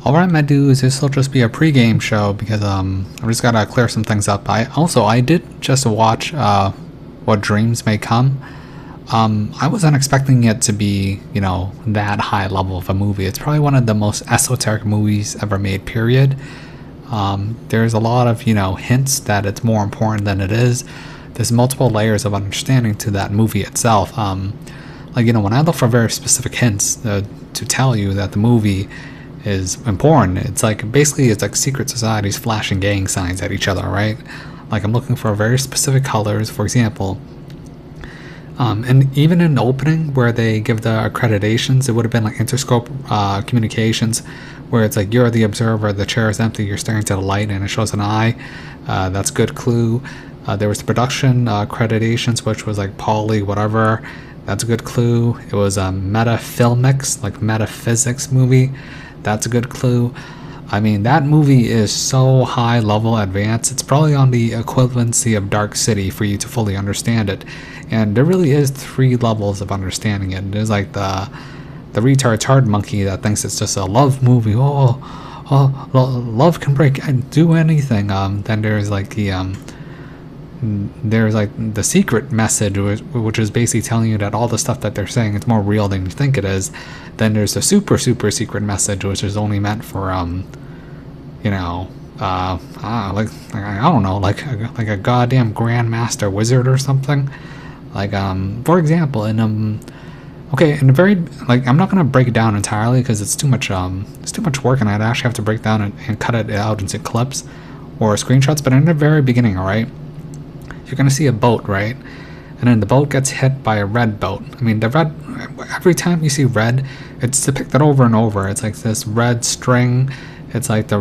Alright, my dudes, this will just be a pre-game show because I just gotta clear some things up. I did just watch What Dreams May Come. I wasn't expecting it to be, that high level of a movie. It's probably one of the most esoteric movies ever made, period. There's a lot of, hints that it's more important than it is. There's multiple layers of understanding to that movie itself. When I look for very specific hints to tell you that the movie is important, it's like secret societies flashing gang signs at each other, right? Like, I'm looking for very specific colors, for example. And even in the opening where they give the accreditations, it would have been like Interscope Communications, where it's like, you're the observer, the chair is empty, you're staring to the light, and it shows an eye. That's a good clue. There was the production accreditations, which was like poly whatever. That's a good clue. It was a metafilmics, like metaphysics movie. That's a good clue. I mean, that movie is so high level advanced. It's probably on the equivalency of Dark City for you to fully understand it. And there really is 3 levels of understanding it. There's like the retard monkey that thinks it's just a love movie. Love can do anything. Then there's like the secret message, which is basically telling you that all the stuff that they're saying is more real than you think it is. Then there's the super secret message, which is only meant for I don't know, like a goddamn grandmaster wizard or something. Like, for example, in the very, like, I'm not gonna break it down entirely because it's too much work, and I'd actually have to break down and cut it out into clips or screenshots. But in the very beginning, all right, you're gonna see a boat, right? And then the boat gets hit by a red boat. I mean, the red, every time you see red, it's depicted over and over. It's like this red string. It's like the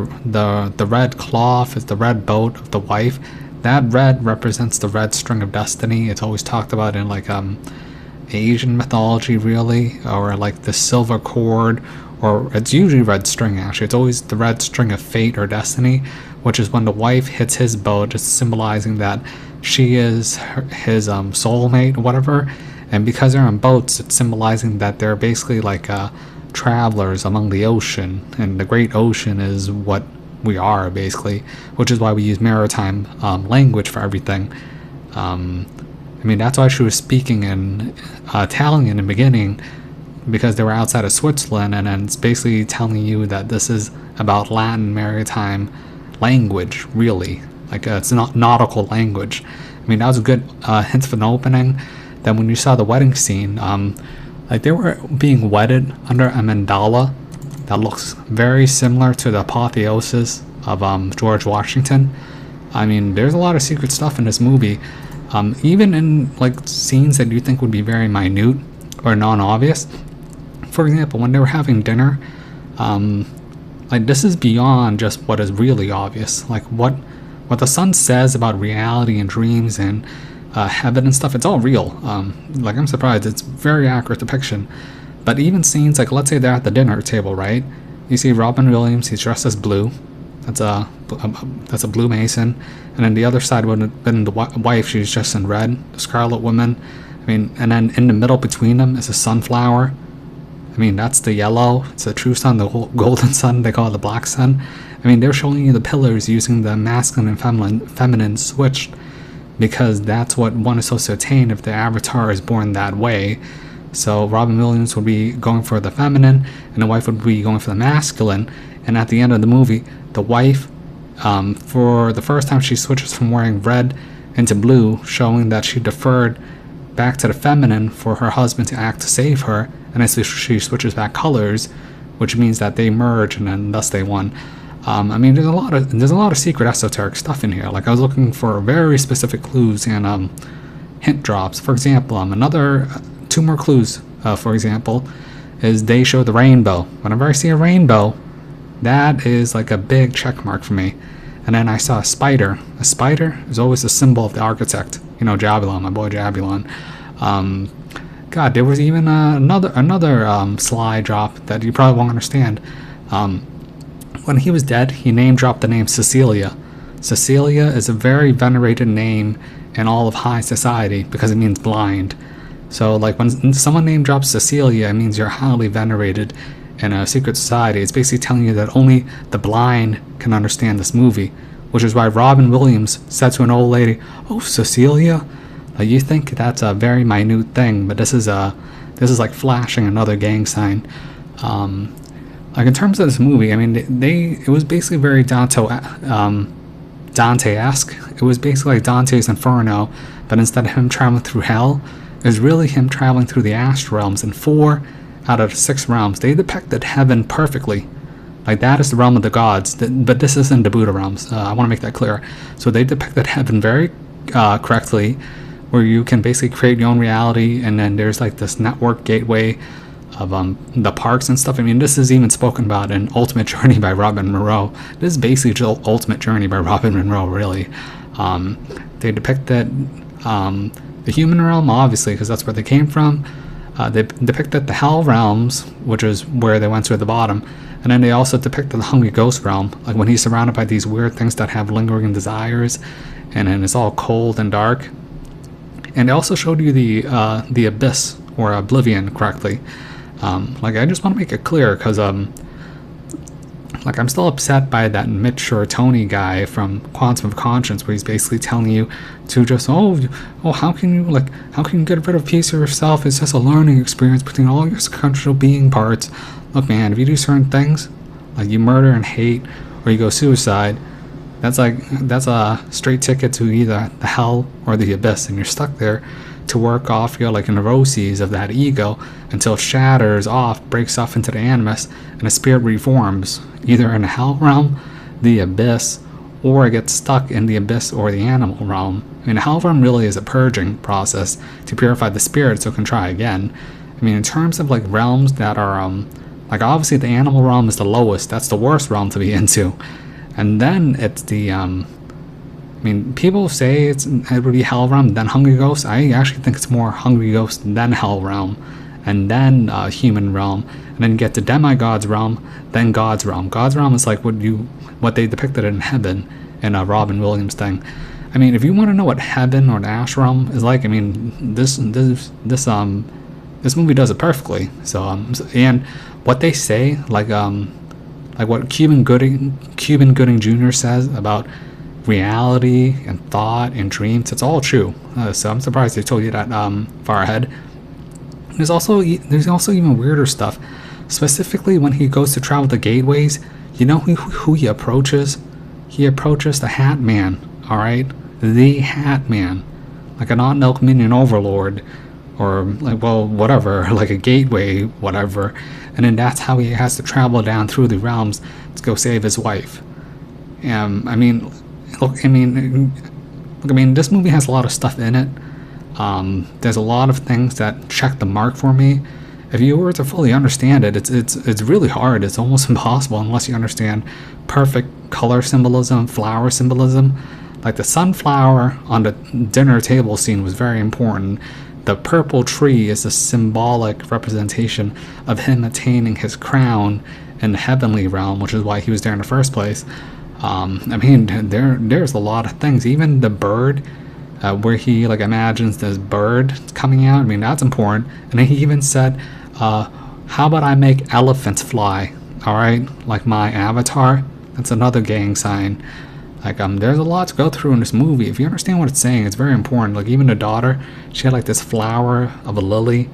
red cloth is the red boat of the wife. That red represents the red string of destiny. It's always talked about in like Asian mythology, really, or like the silver cord, or it's usually red string actually. It's always the red string of fate or destiny, which is when the wife hits his boat, just symbolizing that she is his soulmate or whatever. And because they're on boats, it's symbolizing that they're basically like travelers among the ocean, and the great ocean is what we are, basically, which is why we use maritime language for everything. That's why she was speaking in Italian in the beginning, because they were outside of Switzerland, and then it's basically telling you that this is about Latin maritime language, really. Like, it's not nautical language. That was a good hint for the opening. Then when you saw the wedding scene, they were being wedded under a mandala that looks very similar to the apotheosis of George Washington. There's a lot of secret stuff in this movie. Even in like scenes that you think would be very minute or non-obvious. For example, when they were having dinner, this is beyond just what is really obvious. Like what the son says about reality and dreams and heaven and stuff, it's all real. I'm surprised. It's very accurate depiction. But even scenes like, let's say they're at the dinner table, right? You see Robin Williams, he's dressed as blue. That's a blue mason. And then the other side would have been the wife, she's dressed in red, the Scarlet Woman. And then in the middle between them is a sunflower. That's the yellow. It's the true sun, the golden sun. They call it the black sun. They're showing you the pillars using the masculine and feminine switched, because that's what one is supposed to attain if the avatar is born that way. So Robin Williams would be going for the feminine, and the wife would be going for the masculine. And at the end of the movie, the wife, for the first time, she switches from wearing red into blue, showing that she deferred back to the feminine for her husband to act to save her. And as she switches back colors, which means that they merge, and then thus they won. There's a lot of secret esoteric stuff in here. Like, I was looking for very specific clues and hint drops. For example, 2 more clues. For example, is they show the rainbow. Whenever I see a rainbow, that is like a big check mark for me. And then I saw a spider. A spider is always a symbol of the architect. Jabulon, my boy Jabulon. God, there was even another sly drop that you probably won't understand. When he was dead, he name dropped the name Cecilia. Cecilia is a very venerated name in all of high society because it means blind. So, like, when someone name drops Cecilia, it means you're highly venerated in a secret society. It's basically telling you that only the blind can understand this movie, which is why Robin Williams said to an old lady, "Oh, Cecilia, you think that's a very minute thing, but this is like flashing another gang sign." Like in terms of this movie, I mean, it was basically very Dante-esque. It was basically like Dante's Inferno, but instead of him traveling through hell, it was really him traveling through the astral realms. In 4 out of 6 realms, they depicted heaven perfectly. Like that is the realm of the gods, but this isn't the Buddha realms. I want to make that clear. So they depicted heaven very correctly, where you can basically create your own reality, and then there's like this network gateway of the parks and stuff. I mean, this is even spoken about in Ultimate Journey by Robin Monroe. This is basically just Ultimate Journey by Robin Monroe, really. They depicted the human realm, obviously, because that's where they came from. They depicted the hell realms, which is where they went to at the bottom. And then they also depicted the hungry ghost realm, like when he's surrounded by these weird things that have lingering desires, and then it's all cold and dark. And they also showed you the abyss, or oblivion, correctly. Like, I just want to make it clear, because like, I'm still upset by that Mitch or Tony guy from Quantum of Conscience, where he's basically telling you to just, how can you get rid of a piece of yourself? It's just a learning experience between all your sequential being parts. Look, man, if you do certain things, like you murder and hate, or you go suicide, that's a straight ticket to either the hell or the abyss, and you're stuck there to work off your like neuroses of that ego until it shatters off, breaks off into the animus, and the spirit reforms either in the hell realm, the abyss, or it gets stuck in the abyss or the animal realm. I mean, the hell realm really is a purging process to purify the spirit so it can try again. I mean, in terms of like realms that are like, obviously the animal realm is the lowest, that's the worst realm to be into, and then it's the I mean, people say it would be hell realm, then hungry ghost. I actually think it's more hungry ghost, then hell realm, and then human realm, and then you get to demigod's realm, then God's realm. God's realm is like what they depicted in heaven in a Robin Williams thing. I mean, if you want to know what heaven or the ash realm is like, I mean, this movie does it perfectly. So and what they say, like what Cuban Gooding Jr. says about reality and thought and dreams, it's all true. So I'm surprised they told you that far ahead. There's also even weirder stuff, specifically when he goes to travel the gateways. You know who he approaches? He approaches the Hat Man. All right, the Hat Man, like an Aunt Milk Minion Overlord, or like, well, whatever, like a gateway, whatever. And then that's how he has to travel down through the realms to go save his wife. I mean, this movie has a lot of stuff in it. There's a lot of things that check the mark for me. If you were to fully understand it, it's really hard. It's almost impossible unless you understand perfect color symbolism, flower symbolism. Like the sunflower on the dinner table scene was very important. The purple tree is a symbolic representation of him attaining his crown in the heavenly realm, which is why he was there in the first place. I mean, there's a lot of things. Even the bird, where he like imagines this bird coming out. I mean, that's important. And then he even said, "How about I make elephants fly?" All right, like my avatar. That's another gang sign. Like there's a lot to go through in this movie. If you understand what it's saying, it's very important. Like even the daughter, she had like this flower of a lily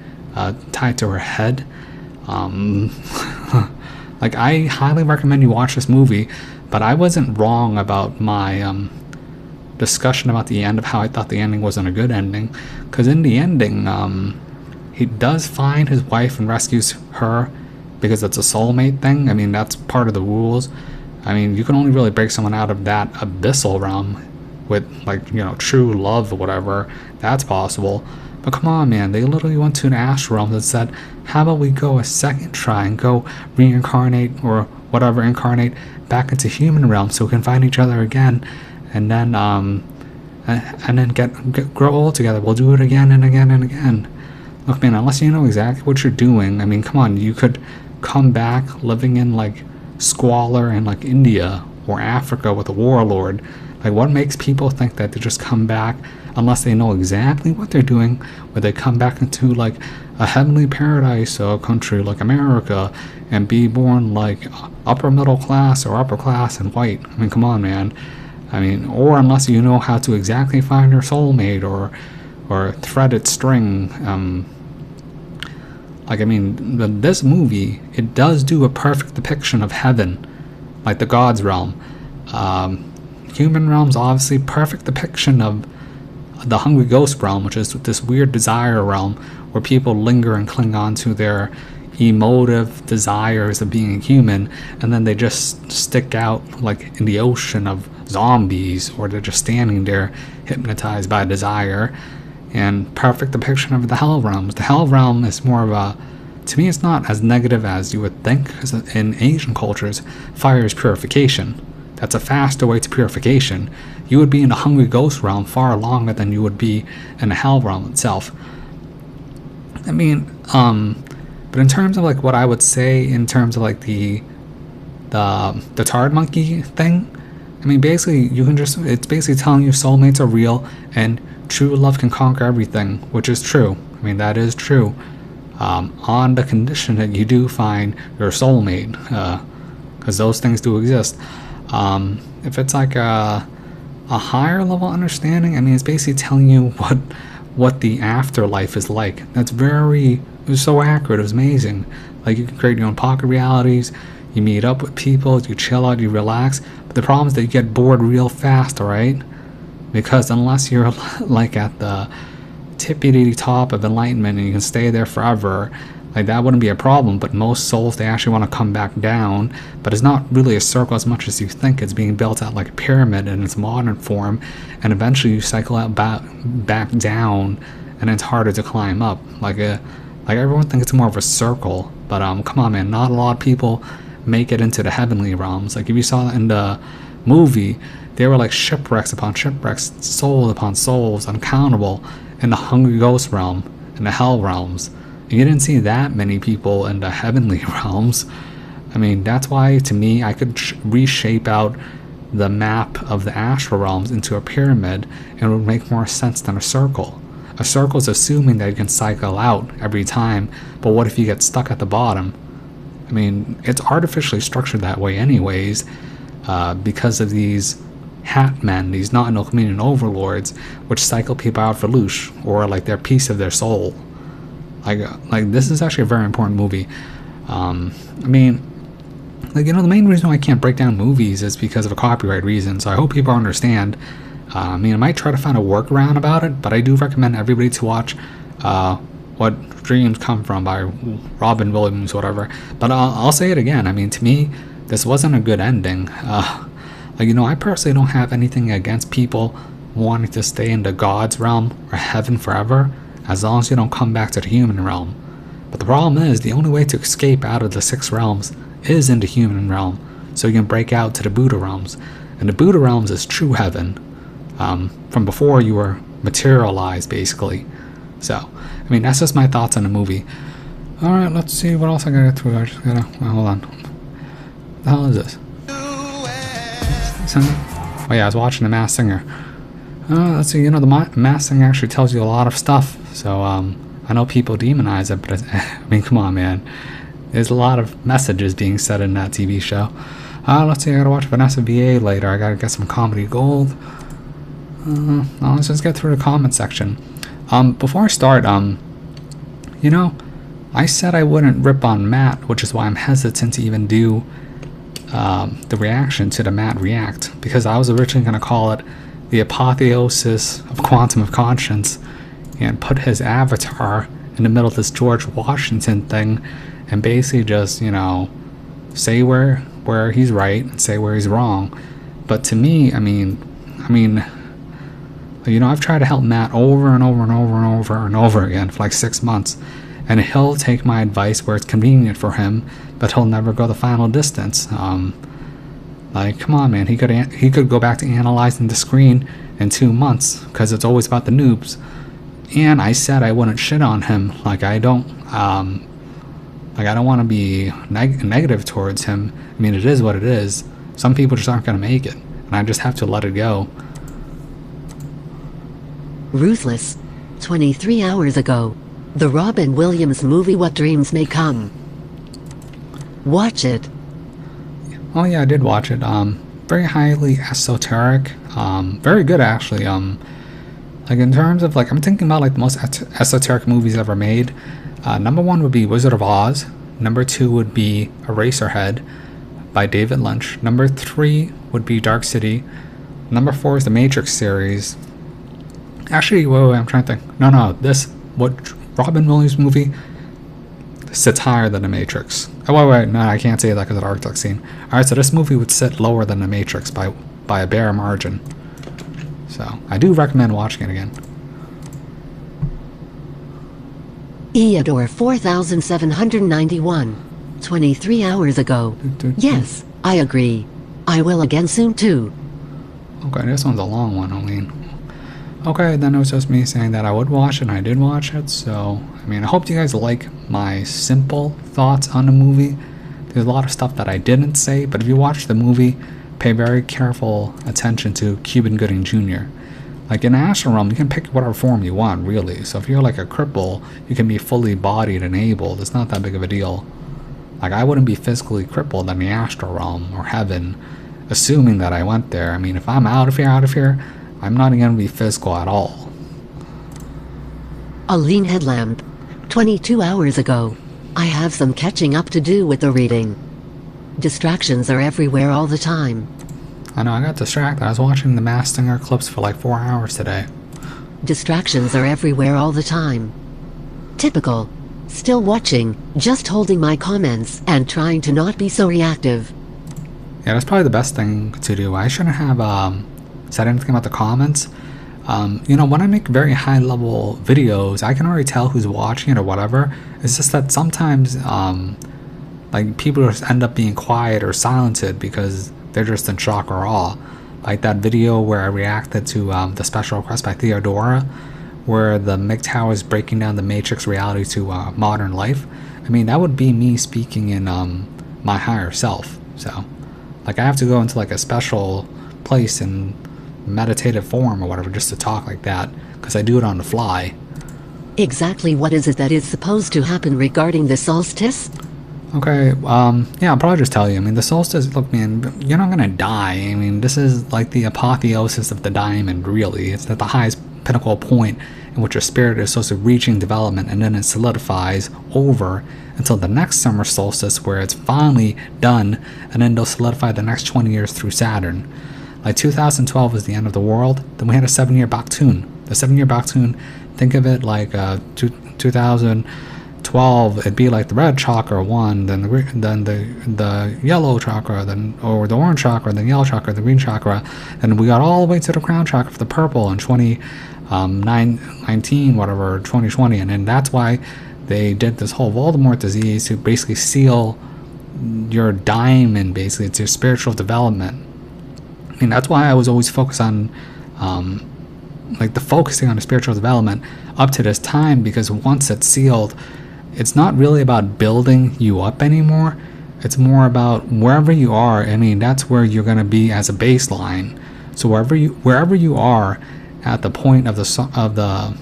tied to her head. Like I highly recommend you watch this movie. But I wasn't wrong about my discussion about the end, of how I thought the ending wasn't a good ending. Because in the ending, he does find his wife and rescues her because it's a soulmate thing. I mean, that's part of the rules. I mean, you can only really break someone out of that abyssal realm with, like, you know, true love or whatever. That's possible. But come on, man, they literally went to an astral realm that said, how about we go a second try and go reincarnate or whatever, incarnate back into human realm so we can find each other again, and then grow old together. We'll do it again and again and again. Look, man, unless you know exactly what you're doing, I mean, come on, you could come back living in like squalor in like India or Africa with a warlord. Like, what makes people think that they just come back unless they know exactly what they're doing, where they come back into like a heavenly paradise country like America and be born like upper middle class or upper class and white. I mean, come on, man. I mean, or unless you know how to exactly find your soulmate or threaded string. Like, I mean, this movie, it does do a perfect depiction of heaven, like the God's realm. Human realm's obviously perfect depiction of the hungry ghost realm, which is this weird desire realm where people linger and cling on to their emotive desires of being human, and then they just stick out like in the ocean of zombies, or they're just standing there hypnotized by desire. And perfect depiction of the hell realms. The hell realm is more of a, to me, it's not as negative as you would think, because in Asian cultures, fire is purification. That's a faster way to purification. You would be in the hungry ghost realm far longer than you would be in the hell realm itself. I mean, but in terms of like what I would say in terms of like the tard monkey thing, I mean, basically you can just, it's basically telling you soulmates are real and true love can conquer everything, which is true. I mean, that is true, on the condition that you do find your soulmate, because those things do exist. If it's like a higher level understanding, I mean, it's basically telling you what the afterlife is like. That's it was so accurate. It was amazing. Like, you can create your own pocket realities. You meet up with people. You chill out. You relax. But the problem is that you get bored real fast, alright? Because unless you're like at the tippity top of enlightenment and you can stay there forever, like, that wouldn't be a problem. But most souls, they actually want to come back down, but it's not really a circle as much as you think. It's being built out like a pyramid in its modern form, and eventually you cycle out back down, and it's harder to climb up. Like everyone thinks it's more of a circle, but come on, man, not a lot of people make it into the heavenly realms. Like, if you saw in the movie, they were like shipwrecks upon shipwrecks, souls upon souls, uncountable, in the hungry ghost realm, in the hell realms. You didn't see that many people in the heavenly realms. I mean, that's why, to me, I could reshape out the map of the astral realms into a pyramid, and it would make more sense than a circle. A circle is assuming that you can cycle out every time, but what if you get stuck at the bottom? I mean, it's artificially structured that way anyways, because of these hat men, these not-no communion overlords, which cycle people out for loosh, or like their piece of their soul. Like this is actually a very important movie. I mean, like, you know, the main reason why I can't break down movies is because of a copyright reason, so I hope people understand. I mean, I might try to find a workaround about it, but I do recommend everybody to watch What Dreams Come From by Robin Williams, whatever. But I'll say it again. I mean, to me, this wasn't a good ending. Like, you know, I personally don't have anything against people wanting to stay in the God's realm or heaven forever, as long as you don't come back to the human realm. But the problem is, the only way to escape out of the 6 realms is in the human realm, so you can break out to the Buddha realms. And the Buddha realms is true heaven, from before you were materialized, basically. So, I mean, that's just my thoughts on the movie. Alright, let's see what else I gotta get through. I just gotta, well, hold on. What the hell is this? Oh yeah, I was watching The Masked Singer. Let's see, you know, the Masked Singer actually tells you a lot of stuff. So, I know people demonize it, but I mean, come on, man. There's a lot of messages being said in that TV show. Let's see, I gotta watch Vanessa VA later. I gotta get some comedy gold. Let's just get through the comment section. Before I start, you know, I said I wouldn't rip on Matt, which is why I'm hesitant to even do the reaction to the Matt React, because I was originally going to call it the apotheosis of quantum of conscience, and put his avatar in the middle of this George Washington thing, and basically just, you know, say where he's right and say where he's wrong. But to me, I mean, you know, I've tried to help Matt over and over and over and over and over again for like 6 months, and he'll take my advice where it's convenient for him, but he'll never go the final distance. Like, come on, man, he could go back to analyzing the screen in 2 months, because it's always about the noobs. And I said I wouldn't shit on him. Like, I don't want to be negative towards him. I mean, it is what it is. Some people just aren't going to make it, and I just have to let it go. Ruthless. 23 hours ago. The Robin Williams movie What Dreams May Come. Watch it. Oh yeah, I did watch it. Very highly esoteric. Very good actually. Like in terms of like, I'm thinking about like the most esoteric movies ever made. Number one would be Wizard of Oz. Number two would be Eraserhead by David Lynch. Number three would be Dark City. Number four is the Matrix series. Actually, wait, I'm trying to think. No, what Robin Williams movie sits higher than the Matrix. Oh wait, no, I can't say that because of the Arctic scene. Alright, so this movie would sit lower than the Matrix by a bare margin. So I do recommend watching it again. Eodor 4791. 23 hours ago. Yes, I agree. I will again soon too. Okay, this one's a long one, I mean. Okay, then it was just me saying that I would watch it, and I did watch it, so, I mean, I hope you guys like my simple thoughts on the movie. There's a lot of stuff that I didn't say, but if you watch the movie, pay very careful attention to Cuba Gooding Jr. Like, in Astral Realm, you can pick whatever form you want, really. So if you're like a cripple, you can be fully bodied and able. It's not that big of a deal. Like, I wouldn't be physically crippled in the Astral Realm or Heaven, assuming that I went there. I mean, if I'm out of here, I'm not going to be physical at all. A lean headlamp. 22 hours ago. I have some catching up to do with the reading. Distractions are everywhere all the time. I know, I got distracted. I was watching the Masked Singer clips for like 4 hours today. Distractions are everywhere all the time. Typical. Still watching, just holding my comments and trying to not be so reactive. Yeah, that's probably the best thing to do. I shouldn't have said anything about the comments. You know, when I make very high level videos, I can already tell who's watching it or whatever. It's just that sometimes like people just end up being quiet or silenced because they're just in shock or awe. Like that video where I reacted to the special request by Theodora, where the MGTOW is breaking down the Matrix reality to modern life. I mean, that would be me speaking in my higher self. So, like, I have to go into like a special place in meditative form or whatever just to talk like that, because I do it on the fly. Exactly what is it that is supposed to happen regarding the solstice? Okay, yeah, I'll probably just tell you. I mean, the solstice, look, man, you're not gonna die. I mean, this is like the apotheosis of the diamond, really. It's at the highest pinnacle point in which your spirit is supposed to reaching development, and then it solidifies over until the next summer solstice, where it's finally done, and then they'll solidify the next 20 years through Saturn. Like 2012 was the end of the world. Then we had a 7-year Baktun. The 7-year Baktun, think of it like 2012. It'd be like the red chakra one, then the yellow chakra, or the orange chakra, then yellow chakra, the green chakra, and we got all the way to the crown chakra for the purple in 2019, whatever, 2020, and then that's why they did this whole Voldemort disease to basically seal your diamond. Basically, it's your spiritual development. I mean, that's why I was always focused on, like, the focusing on the spiritual development up to this time, because once it's sealed, it's not really about building you up anymore. It's more about wherever you are. I mean, that's where you're going to be as a baseline. So wherever you are at the point of the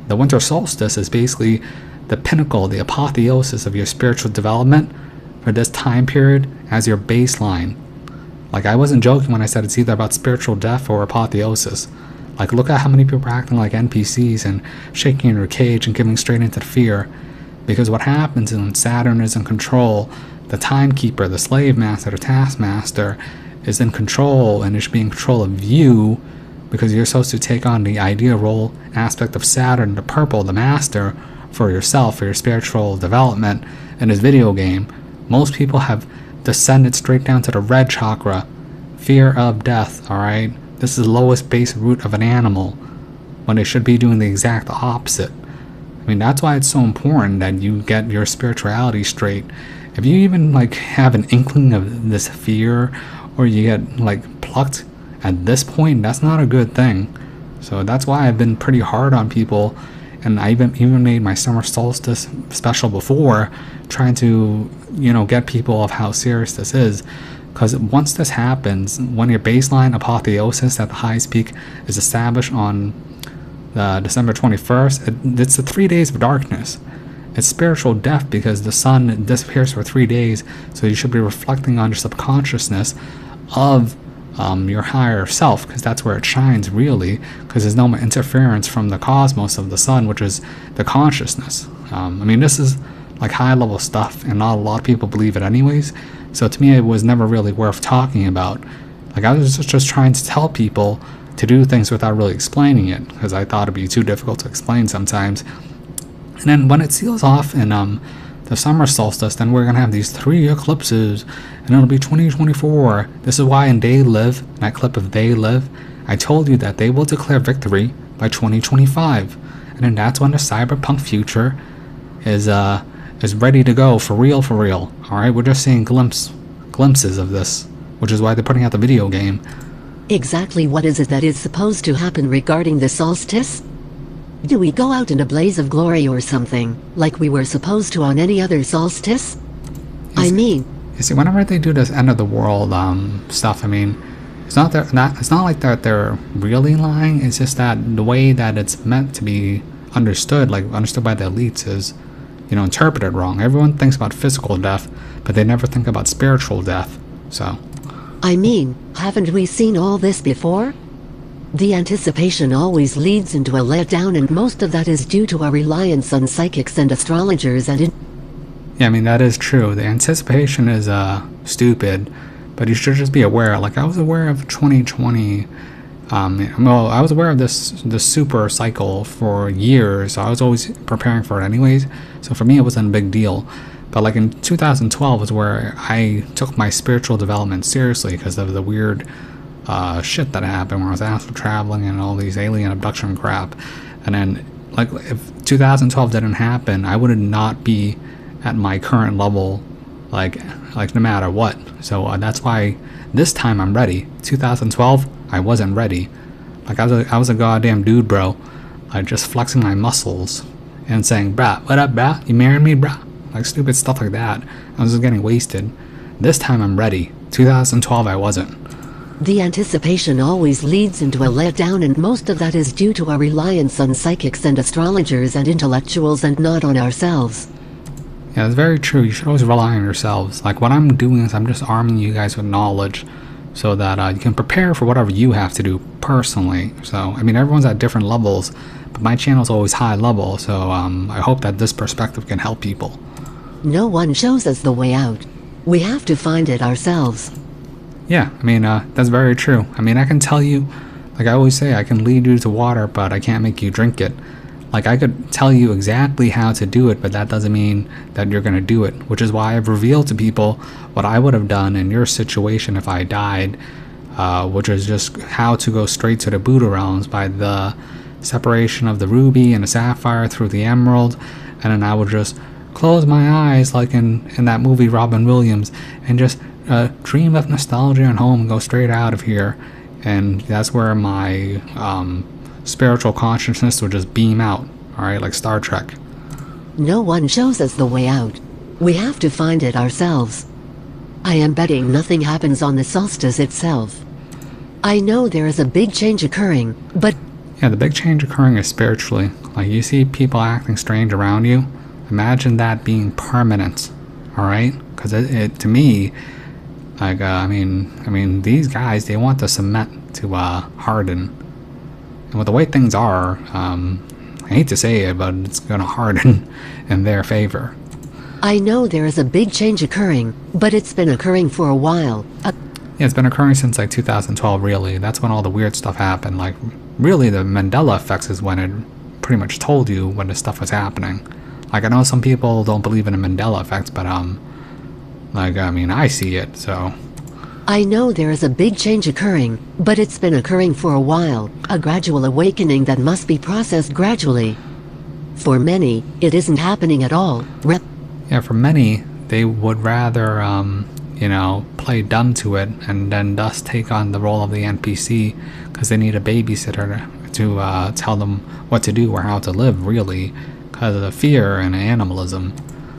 winter solstice is basically the pinnacle, the apotheosis of your spiritual development for this time period as your baseline. Like, I wasn't joking when I said it's either about spiritual death or apotheosis. Like, look at how many people are acting like NPCs and shaking in their cage and giving straight into the fear. Because what happens is when Saturn is in control, the timekeeper, the slave master, the taskmaster is in control, and it should be in control of you, because you're supposed to take on the idea role aspect of Saturn, the purple, the master, for yourself, for your spiritual development in this video game. Most people have descended straight down to the red chakra, fear of death, alright? This is the lowest base root of an animal, when they should be doing the exact opposite. I mean, that's why it's so important that you get your spirituality straight. If you even, like, have an inkling of this fear, or you get, like, plucked at this point, that's not a good thing. So that's why I've been pretty hard on people, and I even made my summer solstice special before, trying to, you know, get people of how serious this is. Because once this happens, when your baseline apotheosis at the highest peak is established on December 21st, it's the 3 days of darkness. It's spiritual death because the sun disappears for 3 days, so you should be reflecting on your subconsciousness of your higher self, because that's where it shines really, because there's no interference from the cosmos of the sun, which is the consciousness. I mean, this is like high level stuff, and not a lot of people believe it anyways, so to me it was never really worth talking about. Like, I was just trying to tell people to do things without really explaining it, because I thought it'd be too difficult to explain sometimes. And then when it seals off in the summer solstice, then we're going to have these 3 eclipses, and it'll be 2024. This is why in They Live, that clip of They Live, I told you that they will declare victory by 2025. And then that's when the cyberpunk future is ready to go for real, for real. Alright, we're just seeing glimpses of this, which is why they're putting out the video game. Exactly what is it that is supposed to happen regarding the solstice? Do we go out in a blaze of glory or something, like we were supposed to on any other solstice? You see, whenever they do this end of the world stuff, I mean, it's not like that they're really lying. It's just that the way that it's meant to be understood, like understood by the elites, is, you know, interpreted wrong. Everyone thinks about physical death, but they never think about spiritual death. So, haven't we seen all this before? The anticipation always leads into a letdown, and most of that is due to our reliance on psychics and astrologers and yeah, I mean, that is true. The anticipation is stupid, but you should just be aware. Like, I was aware of 2020. Well, I was aware of this super cycle for years, so I was always preparing for it anyways. So for me, it wasn't a big deal. But like in 2012 was where I took my spiritual development seriously, because of the weird shit that happened where I was astral traveling and all these alien abduction crap. And then, like, if 2012 didn't happen, I would not be at my current level, like no matter what. So that's why this time I'm ready. 2012, I wasn't ready. Like, I was a goddamn dude, bro. Like, just flexing my muscles and saying, "Brah, what up, brah? You marrying me, brah?" Like, stupid stuff like that. I was just getting wasted. This time I'm ready. 2012, I wasn't. The anticipation always leads into a letdown, and most of that is due to our reliance on psychics and astrologers and intellectuals, and not on ourselves. Yeah, it's very true. You should always rely on yourselves. Like, what I'm doing is I'm just arming you guys with knowledge so that you can prepare for whatever you have to do personally. So, I mean, everyone's at different levels, but my channel's always high level, so I hope that this perspective can help people. No one shows us the way out. We have to find it ourselves. Yeah, I mean, that's very true. I mean, I can tell you, like I always say, I can lead you to water, but I can't make you drink it. Like, I could tell you exactly how to do it, but that doesn't mean that you're going to do it, which is why I've revealed to people what I would have done in your situation if I died, which is just how to go straight to the Buddha realms by the separation of the ruby and the sapphire through the emerald, and then I would just close my eyes like in that movie Robin Williams and just dream of nostalgia and home and go straight out of here. And that's where my spiritual consciousness would just beam out, alright, like Star Trek. No one shows us the way out. We have to find it ourselves. I am betting nothing happens on the solstice itself. I know there is a big change occurring, but... Yeah, the big change occurring is spiritually. Like, you see people acting strange around you, imagine that being permanent, alright? Because it to me, like, I mean, these guys, they want the cement to harden. And with the way things are, I hate to say it, but it's going to harden in their favor. I know there is a big change occurring, but it's been occurring for a while. Yeah, it's been occurring since like 2012, really. That's when all the weird stuff happened. Like, really, the Mandela effects is when it pretty much told you when this stuff was happening. Like, I know some people don't believe in the Mandela effects, but like, I mean, I see it, so... I know there is a big change occurring, but it's been occurring for a while, a gradual awakening that must be processed gradually. For many, it isn't happening at all. Yeah, for many, they would rather, you know, play dumb to it and then thus take on the role of the NPC because they need a babysitter to tell them what to do or how to live, really, because of the fear and animalism.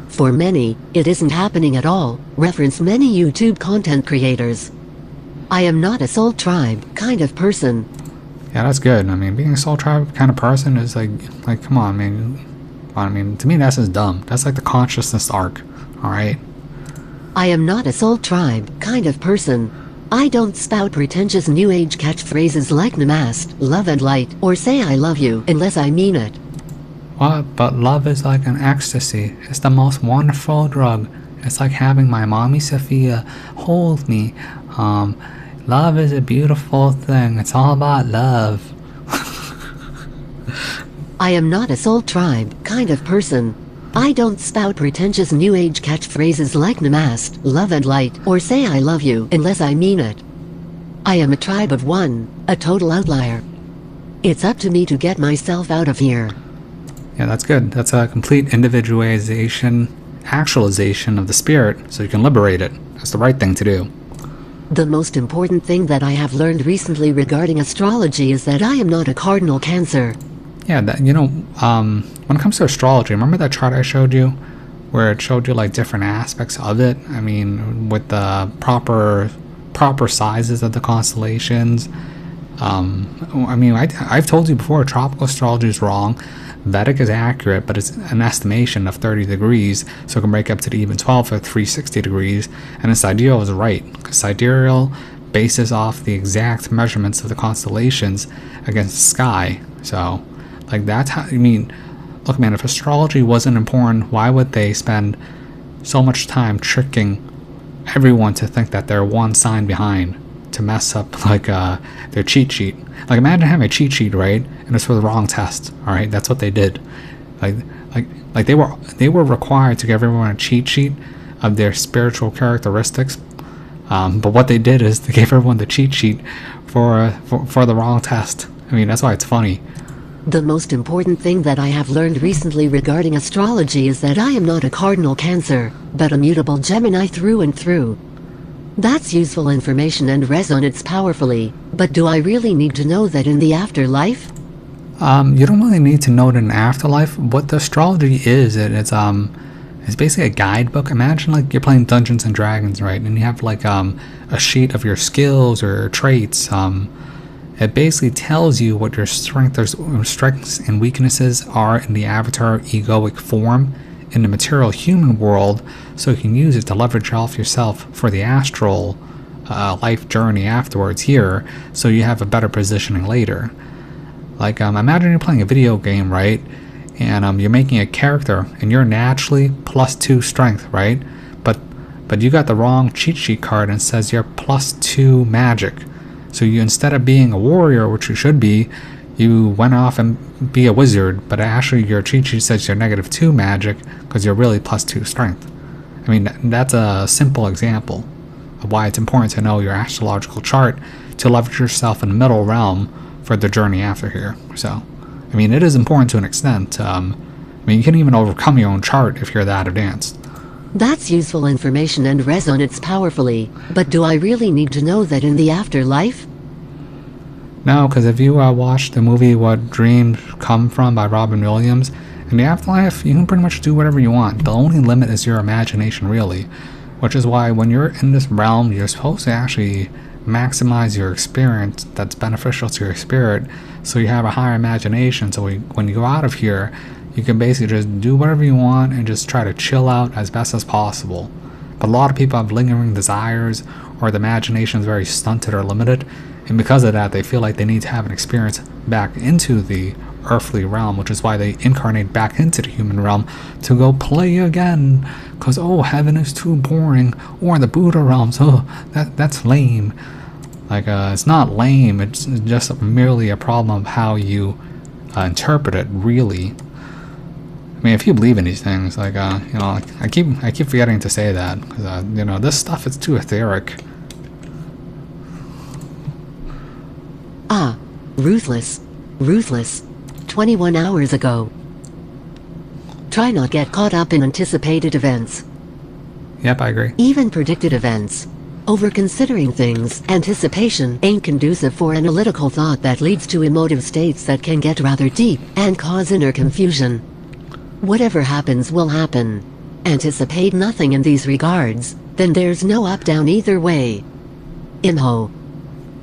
For many, it isn't happening at all. Reference many YouTube content creators. I am not a soul tribe kind of person. Yeah, that's good. I mean, being a soul tribe kind of person is like come on, man. I mean, to me, that's just dumb. That's like the consciousness arc, alright? I am not a soul tribe kind of person. I don't spout pretentious new age catchphrases like namaste, love and light, or say I love you unless I mean it. What? But love is like an ecstasy. It's the most wonderful drug. It's like having my mommy Sophia hold me. Love is a beautiful thing. It's all about love. I am not a soul tribe kind of person. I don't spout pretentious new age catchphrases like namaste, love and light, or say I love you unless I mean it. I am a tribe of one, a total outlier. It's up to me to get myself out of here. Yeah, that's good. That's a complete individualization, actualization of the spirit, so you can liberate it. That's the right thing to do. The most important thing that I have learned recently regarding astrology is that I am not a cardinal Cancer. Yeah, that, when it comes to astrology, remember that chart I showed you? Where it showed you like different aspects of it? I mean, with the proper sizes of the constellations. I've told you before, tropical astrology is wrong. Vedic is accurate, but it's an estimation of 30 degrees, so it can break up to the even 12 or 360 degrees. And the sidereal is right, because sidereal bases off the exact measurements of the constellations against the sky. So, like, that's how, look, man, if astrology wasn't important, why would they spend so much time tricking everyone to think that they're one sign behind to mess up, like, their cheat sheet? Like, imagine having a cheat sheet, right? And it's for the wrong test, all right? That's what they did. Like they were required to give everyone a cheat sheet of their spiritual characteristics. But what they did is they gave everyone the cheat sheet for the wrong test. I mean, that's why it's funny. The most important thing that I have learned recently regarding astrology is that I am not a cardinal Cancer, but a mutable Gemini through and through. That's useful information and resonates powerfully, but do I really need to know that in the afterlife? You don't really need to know it in afterlife. What the astrology is, it's basically a guidebook. Imagine like you're playing Dungeons and Dragons, right? And you have like a sheet of your skills or traits. It basically tells you what your strengths and weaknesses are in the avatar egoic form in the material human world, so you can use it to leverage off yourself for the astral life journey afterwards here, so you have a better positioning later. Like, imagine you're playing a video game, right? And you're making a character, and you're naturally +2 strength, right? But you got the wrong cheat sheet card and it says you're +2 magic. So you, instead of being a warrior, which you should be, you went off and be a wizard, but actually your cheat sheet says you're -2 magic because you're really +2 strength. I mean, that's a simple example of why it's important to know your astrological chart to leverage yourself in the middle realm for the journey after here. So, I mean, it is important to an extent. You can even overcome your own chart if you're that advanced. That's useful information and resonates powerfully, but do I really need to know that in the afterlife? No, because if you watch the movie What Dreams Come From by Robin Williams, in the afterlife, you can pretty much do whatever you want. The only limit is your imagination, really. Which is why when you're in this realm, you're supposed to actually maximize your experience that's beneficial to your spirit, so you have a higher imagination, so when you go out of here, you can basically just do whatever you want and just try to chill out as best as possible. But a lot of people have lingering desires, or the imagination is very stunted or limited, and because of that, they feel like they need to have an experience back into the earthly realm, which is why they incarnate back into the human realm to go play again, because, oh, heaven is too boring, or the Buddha realms, oh, that's lame. Like, it's not lame, it's just merely a problem of how you interpret it, really. I mean, if you believe in these things, like, I keep forgetting to say that, because, this stuff is too etheric. Ah, ruthless. 21 hours ago. Try not get caught up in anticipated events. Yep, I agree. Even predicted events. Over-considering things, anticipation ain't conducive for analytical thought that leads to emotive states that can get rather deep and cause inner confusion. Whatever happens will happen. Anticipate nothing in these regards, then there's no up-down either way. Imho.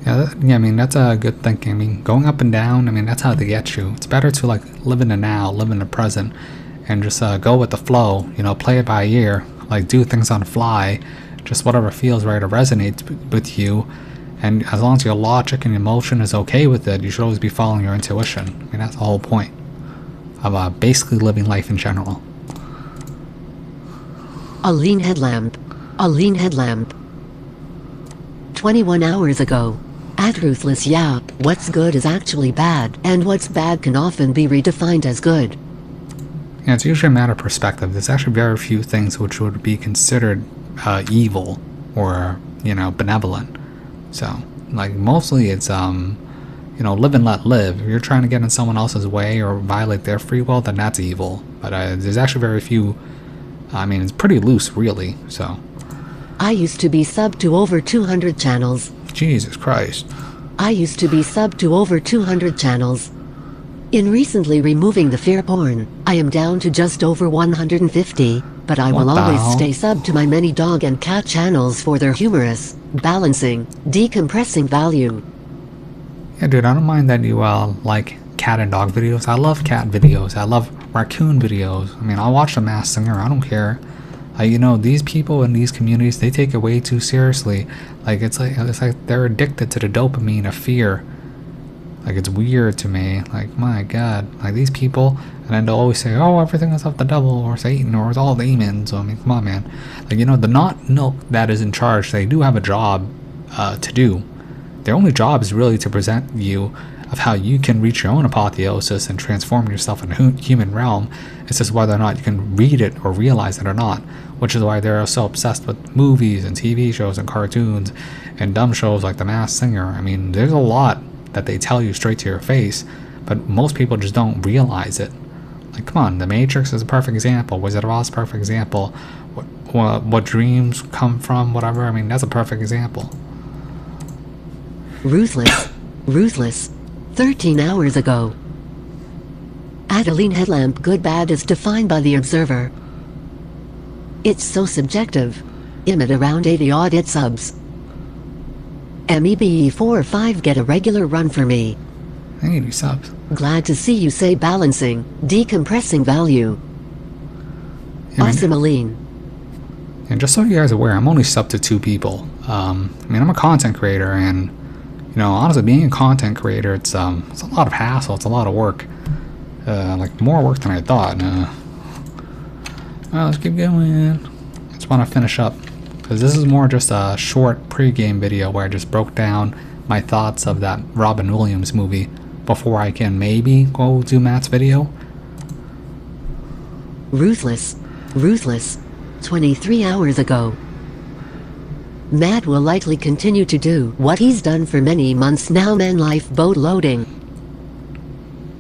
Yeah, I mean, that's a good thinking. I mean, going up and down, I mean, that's how they get you. It's better to, like, live in the now, live in the present, and just go with the flow, you know, play it by ear, like, do things on the fly, just whatever feels right or resonates with you. And as long as your logic and emotion is okay with it, you should always be following your intuition. I mean, that's the whole point of basically living life in general. A lean headlamp. A lean headlamp. 21 hours ago. At Ruthless Yap, what's good is actually bad, and what's bad can often be redefined as good. Yeah, it's usually a matter of perspective. There's actually very few things which would be considered evil or, you know, benevolent. So, like, mostly it's, you know, live and let live. If you're trying to get in someone else's way or violate their free will, then that's evil. But there's actually very few. I mean, it's pretty loose, really, so. I used to be subbed to over 200 channels. Jesus Christ. I used to be subbed to over 200 channels. In recently removing the fear porn, I am down to just over 150, but I will always stay subbed to my many dog and cat channels for their humorous, balancing, decompressing value. Yeah, dude, I don't mind that you like cat and dog videos. I love cat videos. I love raccoon videos. I mean, I'll watch The Masked Singer. I don't care. You know, these people in these communities, they take it way too seriously. Like it's like they're addicted to the dopamine of fear. Like, it's weird to me. Like, my God, like these people, and then they'll always say, "Oh, everything is of the devil or Satan or it's all demons." So I mean, come on, man. Like, you know, the not milk that is in charge, they do have a job to do. Their only job is really to present you of how you can reach your own apotheosis and transform yourself in the human realm. It's just whether or not you can read it or realize it or not, which is why they're so obsessed with movies and TV shows and cartoons and dumb shows like The Masked Singer. I mean, there's a lot that they tell you straight to your face, but most people just don't realize it. Like, come on, The Matrix is a perfect example. Wizard of Oz is a perfect example. What dreams come from, whatever. I mean, that's a perfect example. Ruthless. Ruthless. 13 hours ago. Adeline headlamp good bad is defined by the observer. It's so subjective. At around 80 odd it subs. MEBE4 or 5 get a regular run for me. 80 subs. Glad to see you say balancing, decompressing value. Yeah, Awesome, Aline. And just so you guys are aware, I'm only subbed to 2 people. I mean, I'm a content creator, and you know, honestly, being a content creator, it's a lot of hassle. It's a lot of work. Like, more work than I thought. Let's keep going. I just want to finish up, because this is more just a short pre-game video where I just broke down my thoughts of that Robin Williams movie before I can maybe go do Matt's video. Ruthless. Ruthless. 23 hours ago. Matt will likely continue to do what he's done for many months now, man. Life boat loading.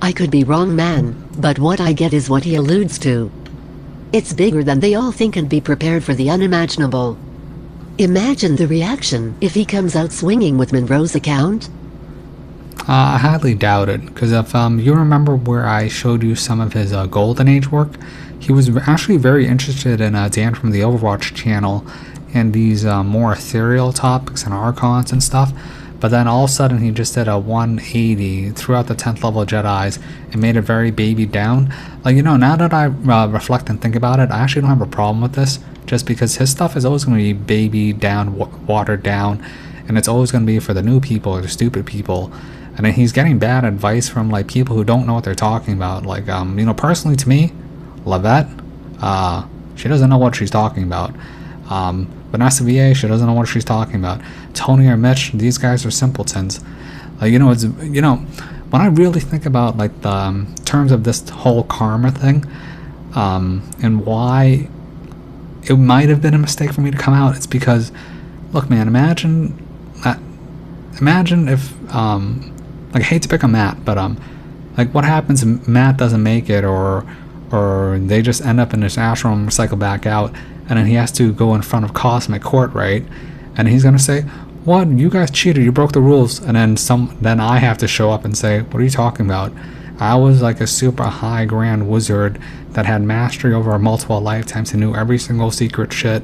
I could be wrong, man, but what I get is what he alludes to. It's bigger than they all think, and be prepared for the unimaginable. Imagine the reaction if he comes out swinging with Monroe's account. I highly doubt it, because if you remember where I showed you some of his Golden Age work, he was actually very interested in Dan from the Overwatch channel and these more ethereal topics and archons and stuff. But then all of a sudden he just did a 180 throughout the 10th level Jedis and made it very baby down. Like, you know, now that I reflect and think about it, I actually don't have a problem with this, just because his stuff is always going to be baby down, watered down, and it's always going to be for the new people or the stupid people. And then he's getting bad advice from like people who don't know what they're talking about. Like, you know, personally to me, Lavette, she doesn't know what she's talking about. Vanessa VA, she doesn't know what she's talking about. Tony or Mitch, these guys are simpletons. Like, you know, it's, you know, when I really think about like the terms of this whole karma thing, and why it might have been a mistake for me to come out, it's because, look, man, imagine if like, I hate to pick on Matt, but like, what happens if Matt doesn't make it, or they just end up in this ashram, cycle back out, and then he has to go in front of Cosmic Court, right? And he's gonna say, "What? You guys cheated. You broke the rules." And then I have to show up and say, "What are you talking about? I was like a super high grand wizard that had mastery over multiple lifetimes and knew every single secret shit,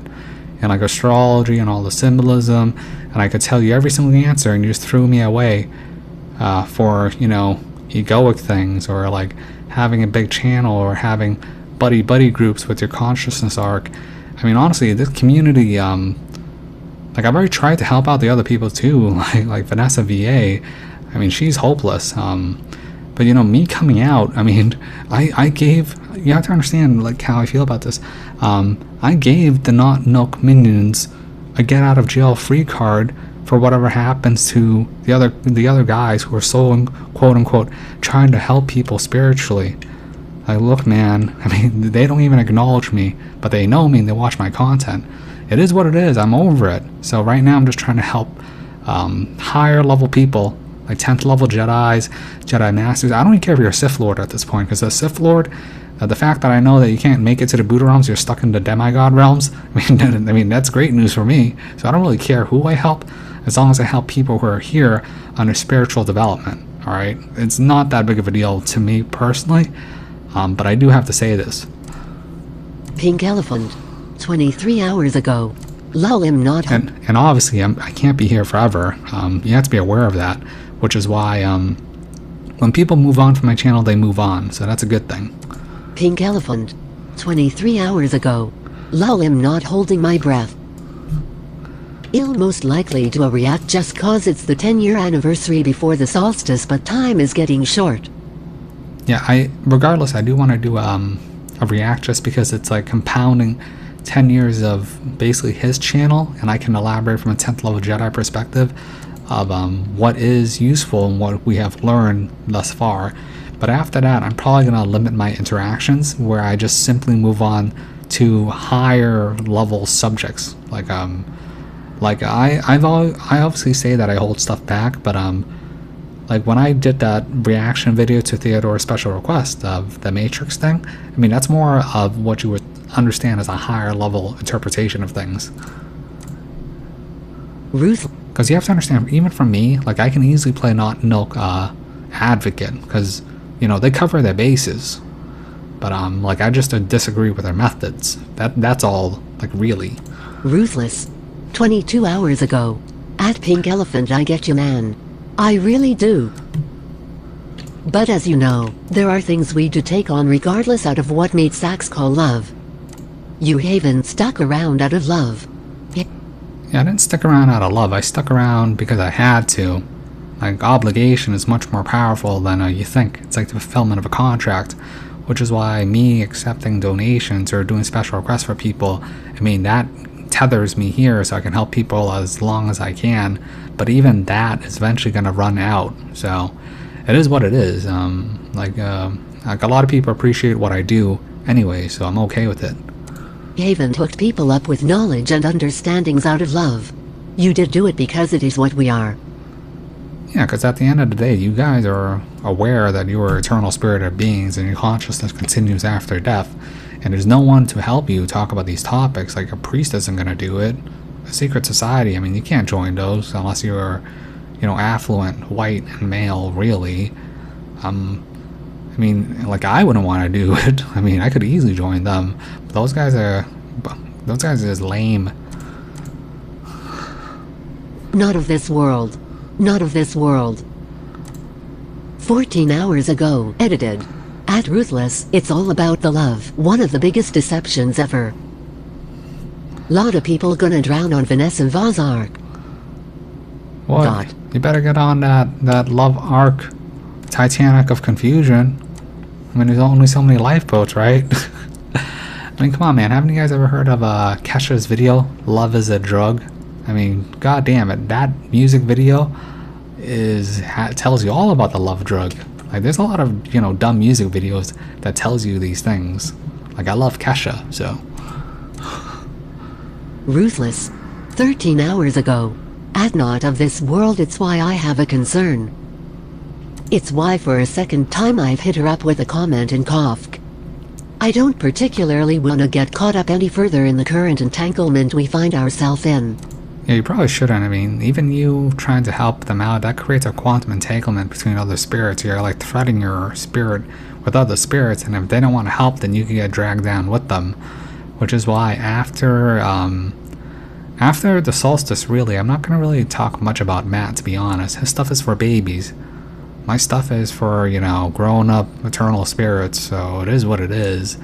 and like astrology and all the symbolism and I could tell you every single answer, and you just threw me away for, you know, egoic things, or like having a big channel, or having buddy groups with your consciousness arc. I mean, honestly, this community, like, I've already tried to help out the other people too, like Vanessa VA. I mean, she's hopeless. But you know, me coming out, I mean, I gave, you have to understand like how I feel about this. I gave the Not Nook minions a get out of jail free card for whatever happens to the other guys who are so, quote unquote, trying to help people spiritually. Like, look, man, I mean, they don't even acknowledge me, but they know me and they watch my content. It is what it is. I'm over it. So right now I'm just trying to help higher level people, like 10th level Jedis, Jedi Masters. I don't even care if you're a Sith Lord at this point, because the Sith Lord, the fact that I know that you can't make it to the Buddha realms, you're stuck in the demigod realms, I mean that's great news for me. So I don't really care who I help, as long as I help people who are here under spiritual development. All right, it's not that big of a deal to me personally, but I do have to say this. Pink Elephant, 23 hours ago. Lol, I'm not. And obviously, I can't be here forever. You have to be aware of that, which is why when people move on from my channel, they move on. So that's a good thing. Pink Elephant, 23 hours ago. Lol, I'm not holding my breath. I'll most likely do a react just cause it's the 10-year anniversary before the solstice, but time is getting short. Yeah, regardless, I do want to do a react just because it's like compounding 10 years of basically his channel, and I can elaborate from a 10th level Jedi perspective of what is useful and what we have learned thus far. But after that, I'm probably going to limit my interactions, where I just simply move on to higher level subjects. Like I obviously say that I hold stuff back, but like when I did that reaction video to Theodore's special request of the Matrix thing, I mean, that's more of what you would understand as a higher level interpretation of things. Ruth. Because you have to understand, even for me, like I can easily play Not Nook advocate, because, you know, they cover their bases. But like I just disagree with their methods. That's all, like, really. Ruthless, 22 hours ago. At Pink Elephant, I get you, man. I really do. But as you know, there are things we do take on regardless out of what meat sacks call love. You haven't stuck around out of love. Yeah, I didn't stick around out of love. I stuck around because I had to. Like, obligation is much more powerful than you think. It's like the fulfillment of a contract, which is why me accepting donations or doing special requests for people, I mean, that tethers me here so I can help people as long as I can. But even that is eventually going to run out. So it is what it is. Like a lot of people appreciate what I do anyway, so I'm okay with it. You haven't hooked people up with knowledge and understandings out of love. You did do it because it is what we are. Yeah, because at the end of the day, you guys are aware that you are eternal spirited beings and your consciousness continues after death. And there's no one to help you talk about these topics. Like, a priest isn't going to do it. A secret society, I mean, you can't join those unless you're, you know, affluent, white, and male, really. I mean, like, I wouldn't want to do it. I mean, I could easily join them. But those guys are just lame. Not of this world. Not of this world. 14 hours ago, edited. At Ruthless, it's all about the love. One of the biggest deceptions ever. Lot of people gonna drown on Vanessa V's arc. What? God. You better get on that love arc, Titanic of confusion. I mean, there's only so many lifeboats, right? I mean, come on, man. Haven't you guys ever heard of Kesha's video, Love is a Drug? I mean, god damn it. That music video tells you all about the love drug. Like, there's a lot of, you know, dumb music videos that tells you these things. Like, I love Kesha, so. Ruthless, 13 hours ago. At Not of this world, it's why I have a concern. It's why for a second time I've hit her up with a comment in Kafka. I don't particularly want to get caught up any further in the current entanglement we find ourselves in. Yeah, you probably shouldn't. I mean, even you trying to help them out, that creates a quantum entanglement between other spirits. You're like threading your spirit with other spirits, and if they don't want to help, then you can get dragged down with them. Which is why after After the solstice, really, I'm not going to really talk much about Matt, to be honest. His stuff is for babies. My stuff is for, you know, grown-up eternal spirits, so it is what it is.